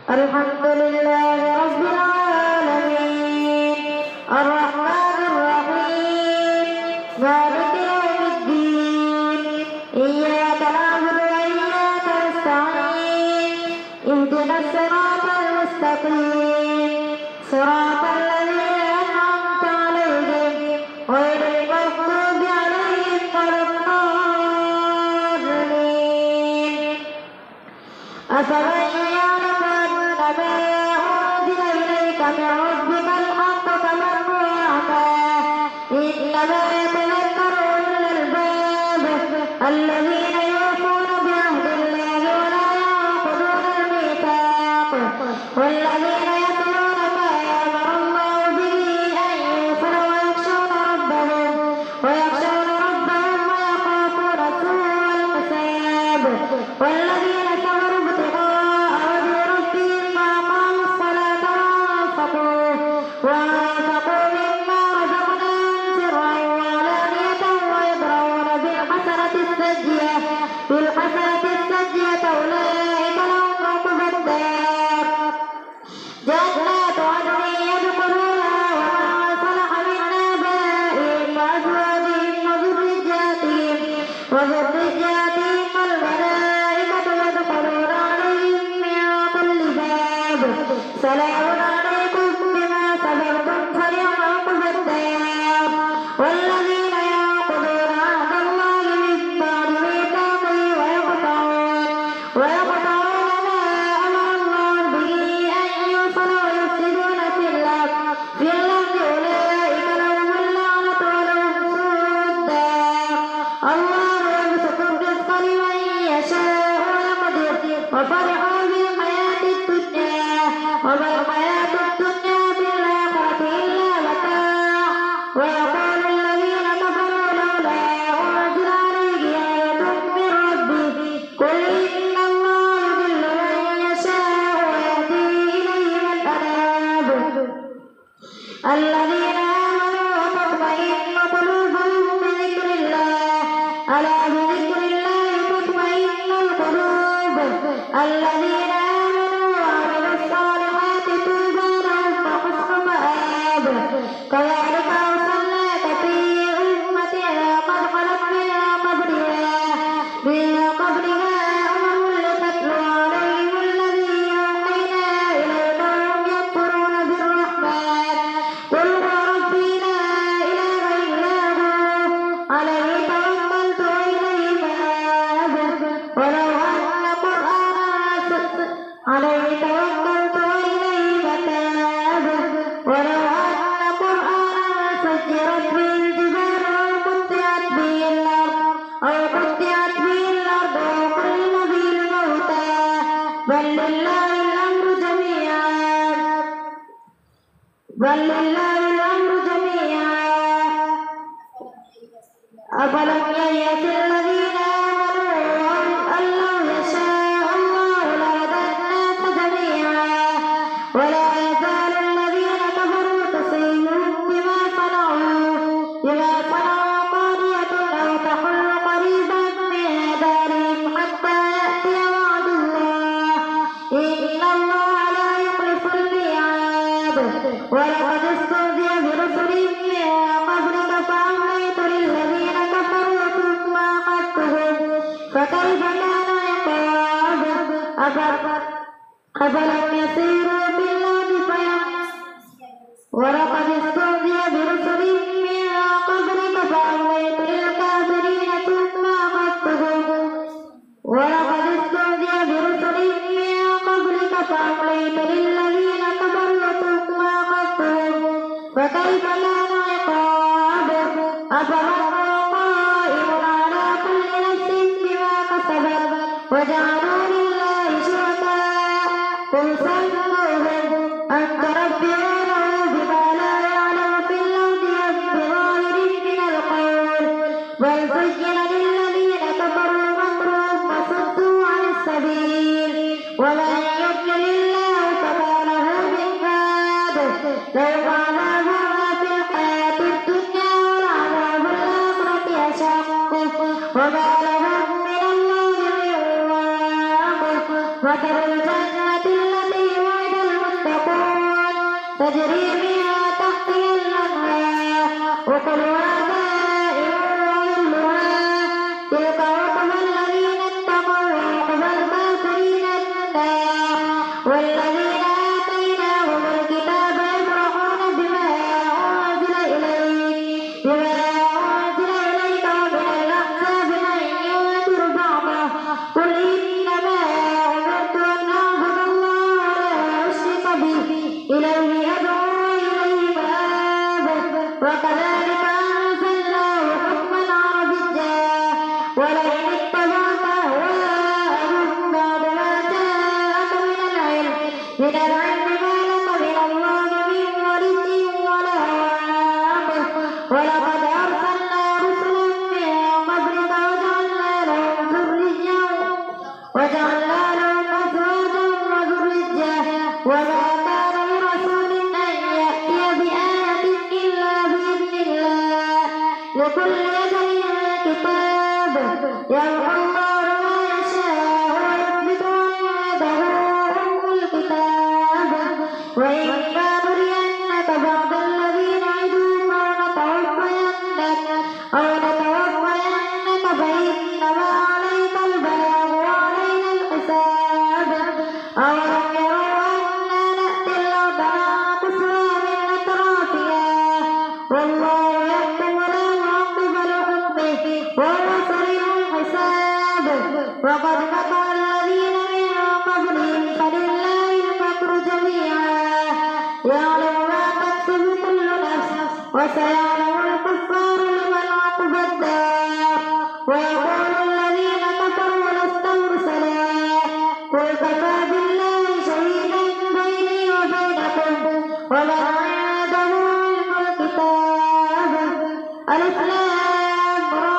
Alhamdulillahi rabbil alamin, arrahmanir rahim, maliki yaumiddin, iyyaka na'budu wa iyyaka nasta'in, ihdinas siratal mustaqim, siratal ladzina an'amta 'alaihim ghairil maghdubi 'alaihim waladdallin. Afaman ya'lamu annama unzila ilayka min rabbikal haqqu kaman huwa a'ma, innama yatadhakkaru ulul albab alladhina yufuna bi'ahdillahi wa la yanquduna al-mithaq والذين يتلون ما أمر الله به أن يوصل ويخشون ربهم ويخافون سوء الحساب والذين صبروا ابتغاء وجه ربهم وأقاموا الصلاة وأنفقوا مما رزقناهم سرا وعلانية ويدرؤون بالحسنة السيئة أولئك لهم عقبى الدار جنات عدن يدخلونها ومن صلح من آبائهم وأزواجهم وذرياتهم والملائكة يدخلون عليهم من كل باب سلام عليكم بما صبرتم فنعم عقبى الدار والذين ينقضون عهد الله من بعد ميثاقه ويقطعون ما أمر الله به أن يوصل ويفسدون في الأرض أولئك لهم اللعنة ولهم سوء الدار الله يبسط الرزق لمن يشاء ويقدر وفرحوا بالحياة الدنيا وما الحياة الدنيا بالآخرة إلا متاع ويقول الذين كفروا لولا أنزل عليه آية من ربه قل إن الله يضل من يشاء ويهدي إليه من أناب الذين آمنوا وتطمئن قلوبهم بذكر الله ألا بذكر الله تطمئن القلوب الذين آمنوا وعملوا الصالحات طوبى لهم وحسن مآب كذلك أرسلناك في أمة قد خلت من قبلها أمم لتتلو عليهم الذي أوحينا إليك وهم يكفرون بالرحمن قل هو ربي لا إله إلا هو عليه توكلت وإليه مآب ولو أن قرآنا سجرت به الجبال أو قطعت به الأرض أو كلم به الموتى بل لله الأمر جميعا أفلم ييأس الذين آمنوا أن لو يشاء الله لهدى الناس جميعا ولا يزال الذين كفروا تصيبهم بما صنعوا قارية أو تحل قريبا من دارهم حتى يأتي وعد الله إن الله لا يخلف الميعاد ولقد استهزئ برسل من قبلك فأمليت للذين كفروا ثم أخذتهم فكيف كان عقاب أفلم يسيروا في الأرض ولقد استهزئ برسل من قبلك فأمليت للكافرين ثم أخذتهم ولقد استهزئ برسل من قبلك فأمليت للذين كفروا ثم أخذتهم فكيف كان عقاب أفمن هو قائم على كل نفس بما كسبت وجعلوا لله شركاء قل سموهم أنت تنبئونه بما لا يعلم في الأرض بظاهر من القول بل زين للذين كفروا مكرهم وصدوا عن السبيل ومن يضلل الله فما له من هاد لهم عذاب في الحياة الدنيا والعذاب الآخرة أشق وما لهم من الله من واق مثل الجنة التي تجري من تحتها الأنهار أكلها دائم وظلها تلك عقبى الذين اتقوا وعقبى الكافرين النار والذين آتيناهم الكتاب يفرحون بما أنزل إليك ومن الأحزاب من ينكر بعضه قل إنما أمرت أن أعبد الله ولا أشرك به إليه أدعو وإليه مآب وكذلك أنزلناه حكما عربيا ولئن اتبعت أهواءهم بعد ما جاءك من العلم ما لك من الله من ولي ولا واق ولقد أرسلنا رسلا من قبلك وجعلنا لهم أزواجا وذرية وما كان لرسول أن يأتي بآية إلا بإذن الله لكل أجل كتاب يمحو الله ما يشاء ويثبت وعنده أم الكتاب وإما نرينك بعض الذي نعدهم أو نتوفينك فإنما عليك البلاغ وعلينا الحساب أولم يروا أنا نأتي الأرض ننقصها من أطرافها والله يحكم لا معقب لحكمه وهو سريع الحساب وقد مكر الذين من قبلهم فلله المكر جميعا يعلم ما تكسب كل نفس وسيعلم الكفار لمن عقبى الدار ويقول الذين كفروا لست مرسلا قل كفى بالله شهيدا بيني وبينكم ومن عنده علم الكتاب ألف لام را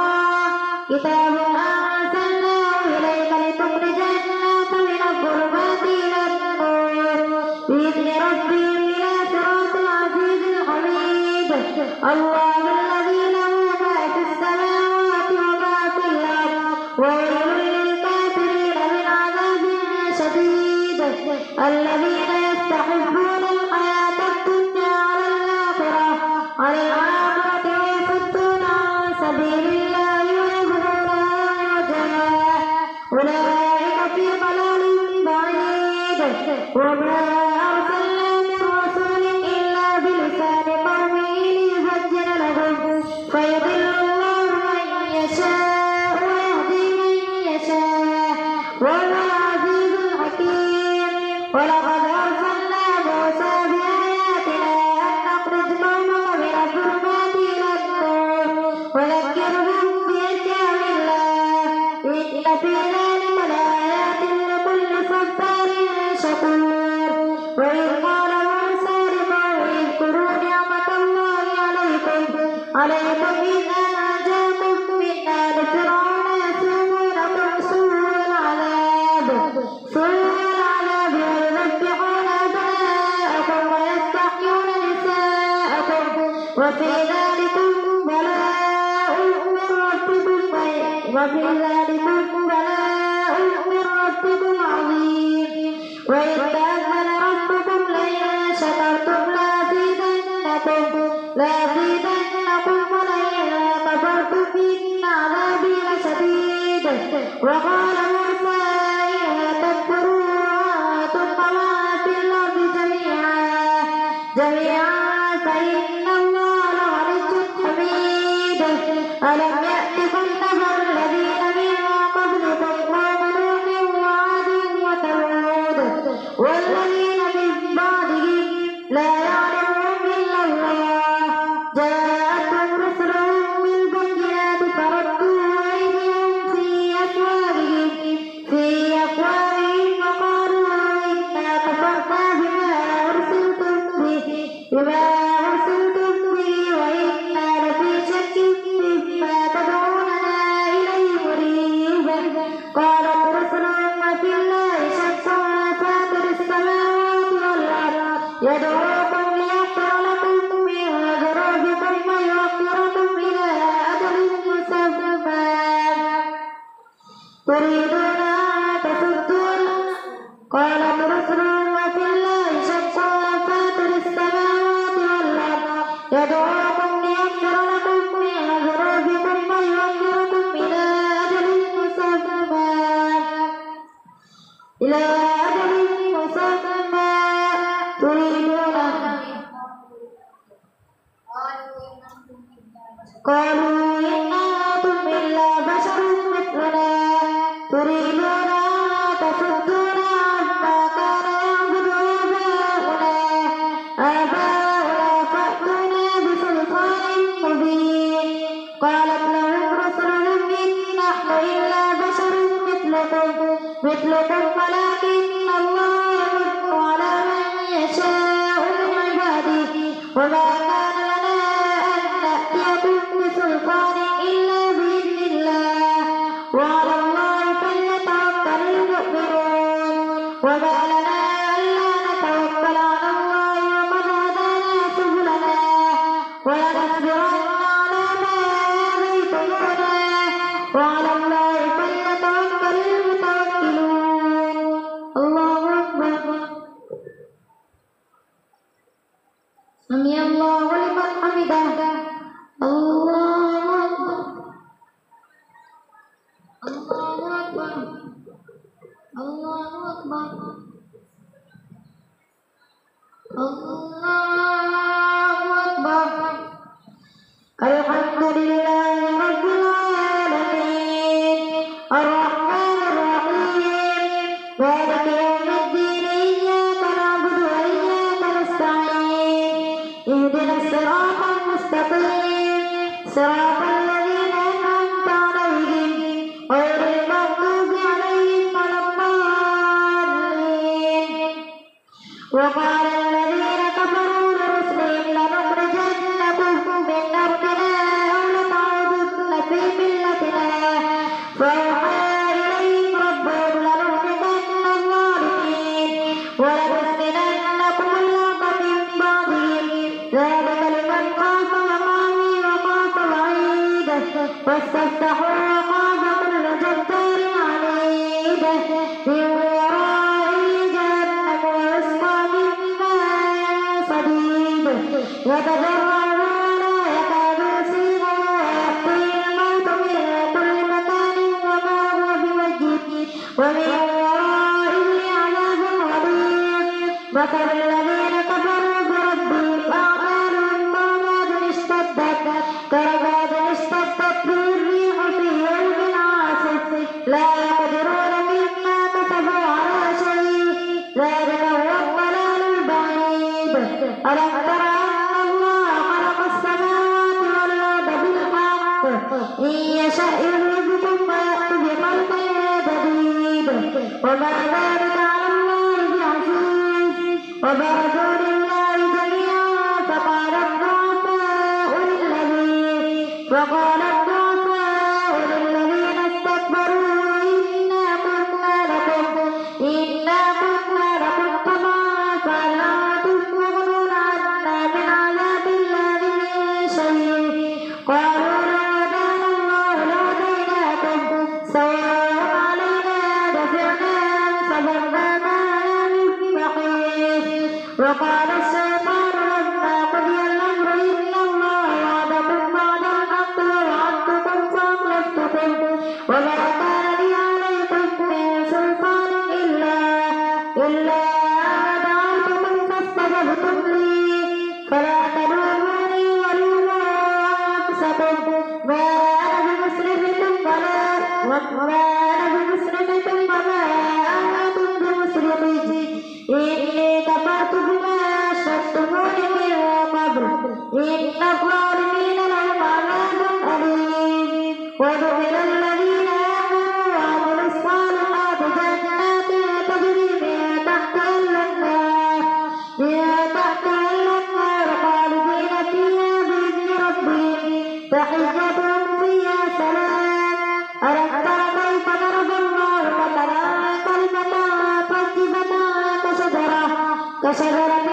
كتاب أنزلناه إليك لتخرج الناس من الظلمات إلى النور بإذن ربهم إلى صراط العزيز الحميد الله الذي له ما في السماوات وما في الأرض وويل للكافرين من عذاب شديد الذين يستحبون الحياة الدنيا على الآخرة ويصدون عن سبيل الله ويبغونها عوجا أولئك في ضلال بعيد وما أرسلنا من رسول إلا بلسان قومه ليبين لهم فيضل الله من يشاء ويهدي من يشاء وهو العزيز الحكيم ولقد أرسلنا موسى بآياتنا أن نخرج قومه من الظلمات إلى النور وذكرهم بأيام الله إن في ذلك لآيات لكل صبار شكور وإذ قال موسى لقومه اذكروا نعمة الله عليكم إذ أنجاكم من آل فرعون يسومونكم سوء العذاب ويذبحون أبناءكم ويستحيون نساءكم وفي ذلكم بلاء من ربكم عظيم وإذ تأذن ربكم لئن شكرتم لأزيدنكم ولئن كفرتم إن عذابي لشديد وقال موسى إن تكفروا أنتم ومن في الأرض جميعا فإن الله لغني حميد ألم يأتكم نبأ الذين من قبلكم قوم نوح وعاد وثمود والذين من بعدهم لا يعلمهم إلا الله جاءتهم رسلهم بالبينات فردوا أيديهم في أفواههم وقالوا إنا كفرنا بما أرسلتم به وإنا لفي شك مما تدعوننا إليه مريب قالت رسلهم في الله شك فاطر السماوات والأرض يدعوكم ليغفر لكم من ذنوبكم ويؤخركم إلى أجل مسمى تريدون أن تصدون قالت رسلهم في الله شك فاطر السماوات إلى أجل مسمى تريدون قالوا إن أنتم إلا بشر مثلنا تريدون أن تصدونا عما كان يعبد آباؤنا فأتونا بسلطان مبين قالت لهم رسلهم إن نحن إلا بشر مثلكم ولكن الله يمن على من يشاء من عباده وما كان لنا أن نأتيكم بسلطان إلا بإذن الله وعلى الله فليتوكل المؤمنون وما لنا ألا نتوكل على الله وقد هدانا سبلنا ولنصبرن على ما آذيتمونا وعلى الله فليتوكل المتوكلون الله أكبر سمع الله لمن حمده الله أكبر الله أكبر الله أكبر الحمد لله رب العالمين الرحمن الرحيم مالك يوم الدين إياك نعبد وإياك نستعين اهدنا الصراط المستقيم صراط الذين أنعمت عليهم غير المغضوب عليهم ولا الضالين وقال الذين كفروا لرسلهم لنخرجنكم من أرضنا أو لتعودن في ملتنا فأوحى إليهم ربهم لنهلكن الظالمين ولنسكننكم الأرض من بعدهم ذلك لمن خاف مقامي وخاف وعيد واستفتحوا وخاف كل جبار عنيد من ورائه جهنم ويسقى من ماء صديد يتجرعه ولا يكاد يسيغه ويأتيه الموت من كل مكان وما هو بمجيد ومن ورائه عذاب غليظ مثل الذين كفروا بربهم أعمالهم كرماد اشتدت به الريح في يوم عاصف لا يقدرون مما كسبوا على شيء ذلك هو الضلال البعيد ألم تر أن الله خلق السماوات والأرض بالحق إن يشأ يذهبكم ويأتي بخلق جديد وما ذلك على الله بعزيز وبرزوا لله جميعا فقال الضعفاء للذين استكبروا إنا كنا لكم طبعا فهل أنتم مغنون عنا من عذاب الله من شيء قالوا لو هدانا الله لهديناكم سواء علينا دفعنا أم صبرنا ما من محيص وقال الشيطان لما قضي الأمر إن الله وعدكم وعد الحق ووعدتكم فأخلفتكم وما كان لي عليكم من سلطان إلا أن دعوتكم فاستجبتم لي فلا تلوموني ولوموا أنفسكم ما أنا بمصرخكم وما أنتم بمصرخي إني كفرت بما أشركتموني من قبل إن الظالمين لهم عذاب أليم وادخل الذين آمنوا وعملوا الصالحات جنات تجري من تحتها الأنهار خالدين فيها بإذن ربهم تحيتهم فيها سلام ألم تر كيف ضرب الله مثلا كلمة طيبة كشجرة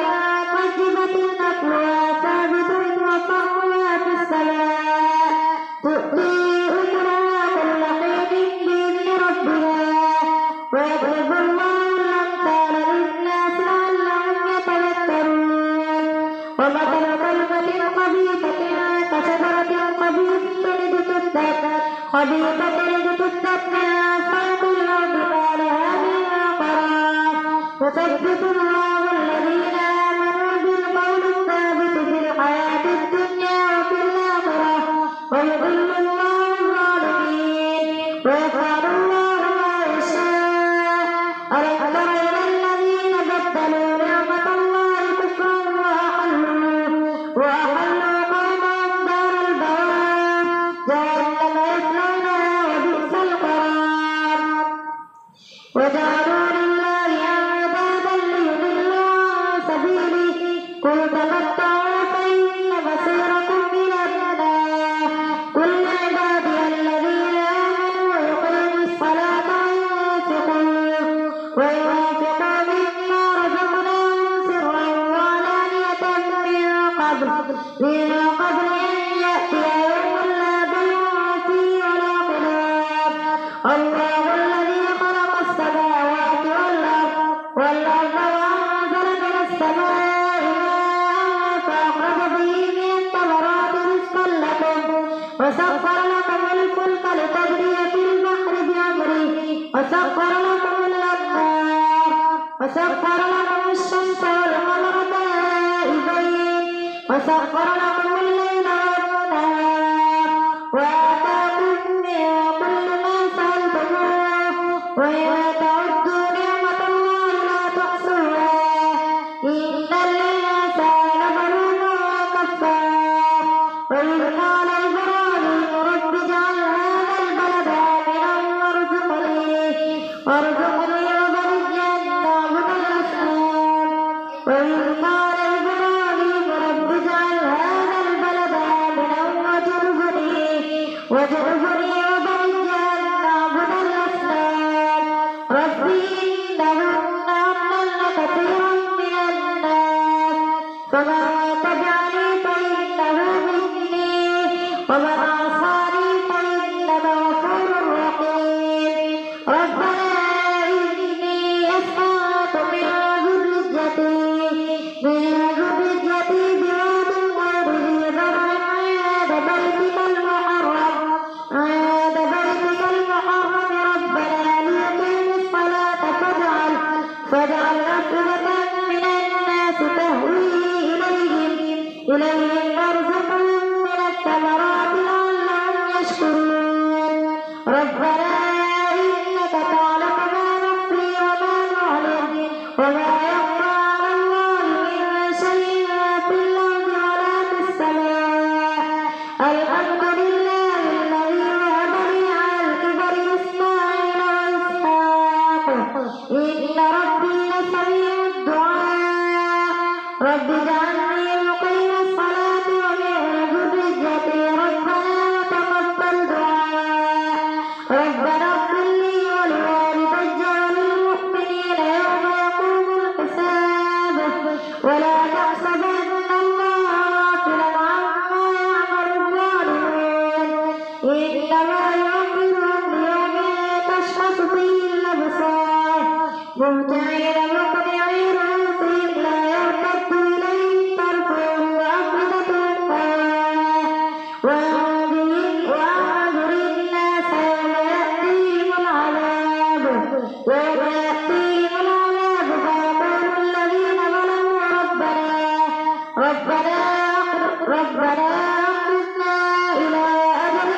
طيبة أكلها ثابت وفرعها في السماء تؤتي أكلها كل حين بإذن ربها ويضرب الله الأمثال للناس لعلهم يتذكرون ومثل كلمة خبيثة كشجرة خبيثة اجتثت من فوق الأرض ما لها من قرار يثبت الله الذين آمنوا بالقول الثابت في الحياة الدنيا وفي الآخرة ويضل الله الظالمين ويفعل الله ما يشاء. ألم تر إلى الذين بدلوا نعمة الله كفرا وأحلوا قومهم دار البوار جهنم يصلونها وبئس القرار وجعلوا لله أندادا ليضلوا عن سبيله قل تمتعوا فإن مصيركم إلى النار. قل عبادي الذين آمنوا ويقيموا الصلاة وينفقوا مما رزقناهم سرا وعلانية من قبل أن يأتي يوم لا بيع فيه ولا خلاف. الله الذي خلق السماوات والأرض وأنزل من السماء ماء فأخرج به من الثمرات رزقا لكم وسخر لكم الفلك لتجري في البحر بأمره وسخر لكم الأنهار وسخر لكم الشمس والقمر دائبين وسخر لكم الليل والنهار وآتاكم من كل ما سألتموه وإن تعدوا نعمة الله لا تحصوها إن الإنسان لظلوم كفار. وإذ قال إبراهيم رب اجعل هذا البلد آمنا وارزقني وبني أن نعبد الأصنام. وإذ قال إبراهيم رب اجعل هذا البلد آمنا واجعلني وبني أن نعبد الأصنام. رب إنهن أضللن كثيرا من الناس فمن تبعني فإنه مني ومن عصاني فإنك غفور رحيم. ربنا إني أسكنت من ذريتي بواد غير ذي زرع عند بيتك المحرم ربنا ليقيموا الصلاة فاجعل أفئدة من الناس تهوي إليهم وارزقهم من الثمرات لعلهم يشكرون. ربنا إنك تعلم ما نخفي وما نعلن وما يخفى على الله من شيء في الأرض ولا في السماء. الحمد لله الذي وهب لي على الكبر إسماعيل وإسحاق إن ربي لسميع الدعاء. رب اجعلني مقيم الصلاة ومن ذريتي ربنا وتقبل دعاء. ربنا اغفر لي ولوالدي وللمؤمنين يوم يقوم الحساب. ولا تحسبن الله غافلا عما يعمل الظالمون إنما يؤخرهم ليوم تشخص فيه الأبصار مهطعين مقنعي رؤوسهم لا يرتد إليهم طرفهم وأفئدتهم هواء. وأنذر الناس يوم يأتيهم العذاب فيقول الذين ظلموا ربنا أخرجنا إلى أجل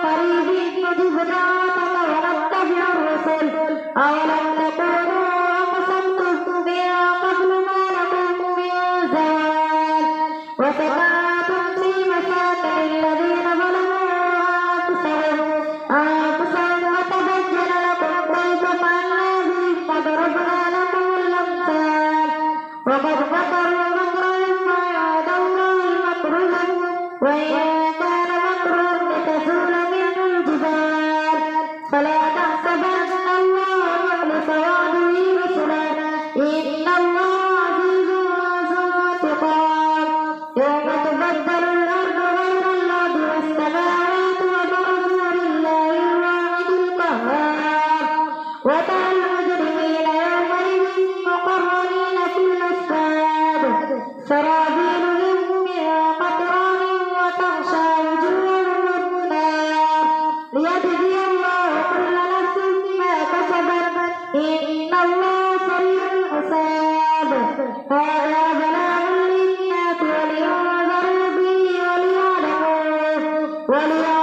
قريب نجب دعوتك ونتبع الرسل أولم تكونوا أقسمتم من قبل ما لكم من زوال وسكنتم في مساكن الذين ظلموا أنفسهم وتبين لكم كيف فعلنا بهم وضربنا لكم الأمثال وقد مكروا مكرهم وعاد الله مكرهم وإن كان مكرهم لتزول منه الجبال. فلا تحسبن الله مخلف وعده رسله إن الله عزيز ذو انتقام. يوم تبدل الأرض غير الأرض والسماوات وبرزوا لله الواحد القهار. وترى المجرمين يومئذ مقرنين في الأصفاد سرابيلهم من قطران وتغشى وجوههم النار ليجزي الله كل وليا